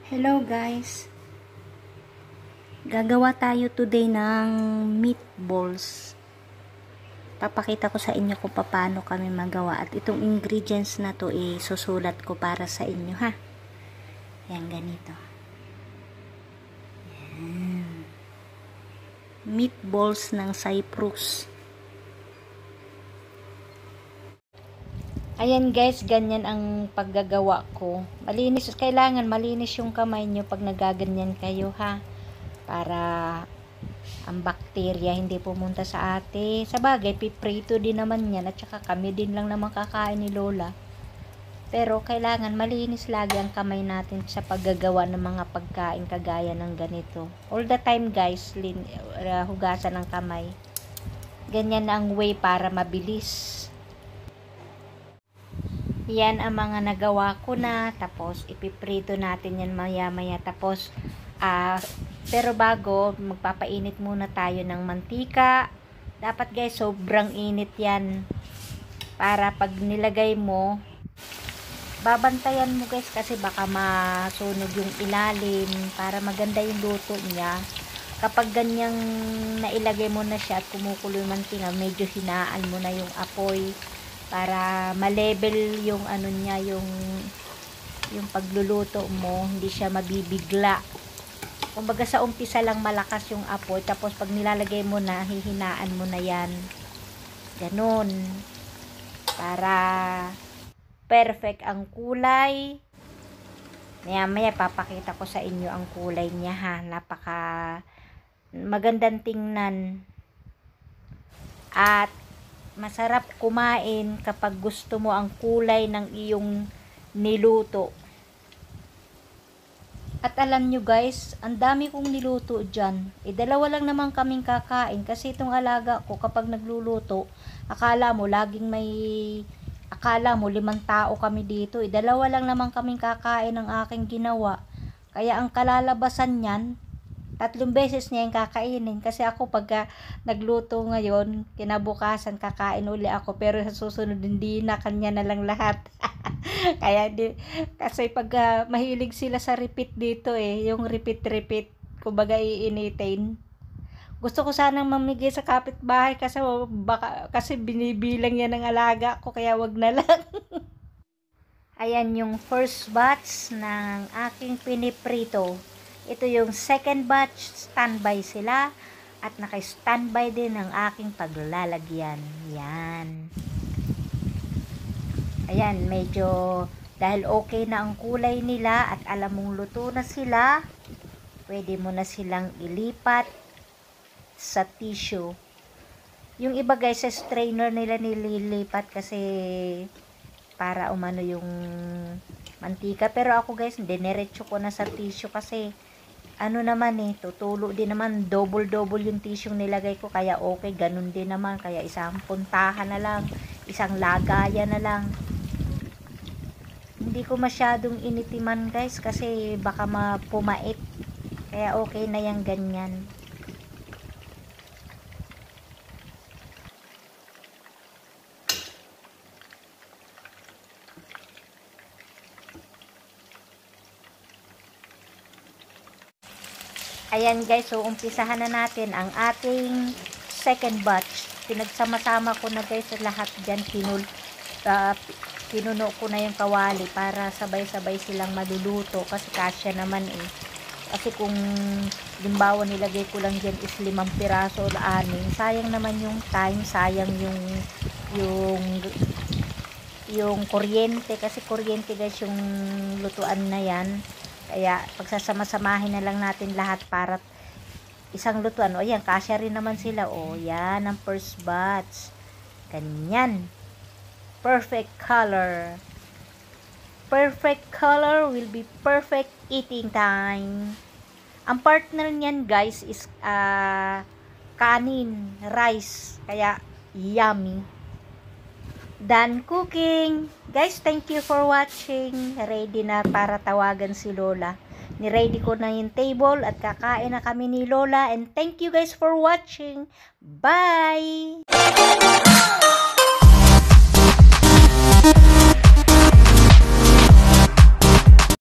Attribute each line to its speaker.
Speaker 1: Hello guys, gagawa tayo today ng meatballs. Papakita ko sa inyo kung paano kami magawa at itong ingredients na to susulat ko para sa inyo ha. Yan, ganito. Yan. Meatballs ng Cyprus. Ayan guys, ganyan ang paggagawa ko. Malinis, kailangan malinis yung kamay nyo pag nagaganyan kayo ha. Para ang bakterya hindi pumunta sa ate. Sa bagay, piprito din naman yan at saka kami din lang naman kakain ni Lola. Pero kailangan malinis lagi ang kamay natin sa paggagawa ng mga pagkain kagaya ng ganito. All the time guys, hugasan ng kamay. Ganyan ang way para mabilis. Yan ang mga nagawa ko na. Tapos, ipiprito natin yan maya-maya. Tapos, pero bago, magpapainit muna tayo ng mantika. Dapat guys, sobrang init yan. Para pag nilagay mo, babantayan mo guys kasi baka masunog yung ilalim. Para maganda yung luto niya. Kapag ganyang nailagay mo na siya at kumukulo yung mantika, medyo hinaan mo na yung apoy. Para ma-level yung ano niya, yung pagluluto mo, hindi siya mabibigla. Kumbaga sa umpisa lang malakas yung apoy, tapos pag nilalagay mo na, hihinaan mo na yan. Ganon. Para perfect ang kulay. Maya papakita ko sa inyo ang kulay niya ha. Napaka magandang tingnan. At masarap kumain kapag gusto mo ang kulay ng iyong niluto. At alam nyo guys, ang dami kong niluto dyan. Dalawa lang naman kaming kakain kasi itong alaga ko kapag nagluluto, akala mo 5 tao kami dito. Dalawa lang naman kaming kakain ng aking ginawa. Kaya ang kalalabasan niyan, 3 beses niya yung kakainin. Kasi ako pagka nagluto ngayon, kinabukasan kakain uli ako. Pero sa susunod hindi na, kanya na lang lahat. Kasi pagka mahilig sila sa repeat dito yung repeat, kumbaga iinitin. Gusto ko sanang mamigay sa kapitbahay kasi binibilang yan ng alaga ko, kaya wag na lang. Ayan yung first batch ng aking piniprito. Ito yung second batch, standby sila. At naka-standby din ang aking paglalagyan. Yan. Ayan, medyo dahil okay na ang kulay nila at alam mong luto na sila, pwede mo na silang ilipat sa tissue. Yung iba guys, sa strainer nila nililipat kasi para umano yung mantika. Pero ako guys, dinerecho ko na sa tissue kasi ano naman tutulo din naman, double yung tissue nilagay ko, kaya okay, ganun din naman, kaya isang puntahan na lang, isang lagayan na lang. Hindi ko masyadong initiman guys kasi baka mapumait, kaya okay na yung ganyan. Ayan guys, so umpisahan na natin ang ating second batch. Pinagsama-sama ko na guys lahat dyan, pinuno ko na yung kawali para sabay-sabay silang maluluto kasi kasya naman Kasi kung limbawa nilagay ko lang dyan is 5 piraso o 6, sayang naman yung time, sayang yung kuryente, kasi kuryente guys yung lutuan na yan. Kaya pagsasama-samahin na lang natin lahat para isang lutuan. O yan, kasya rin naman sila. O yan ang first batch. Ganyan. Perfect color. Perfect color will be perfect eating time. Ang partner niyan guys is kanin, rice. Kaya yummy. Done cooking. Guys, thank you for watching. Ready na para tawagan si Lola. Ni-ready ko na yung table at kakain na kami ni Lola. And thank you guys for watching. Bye!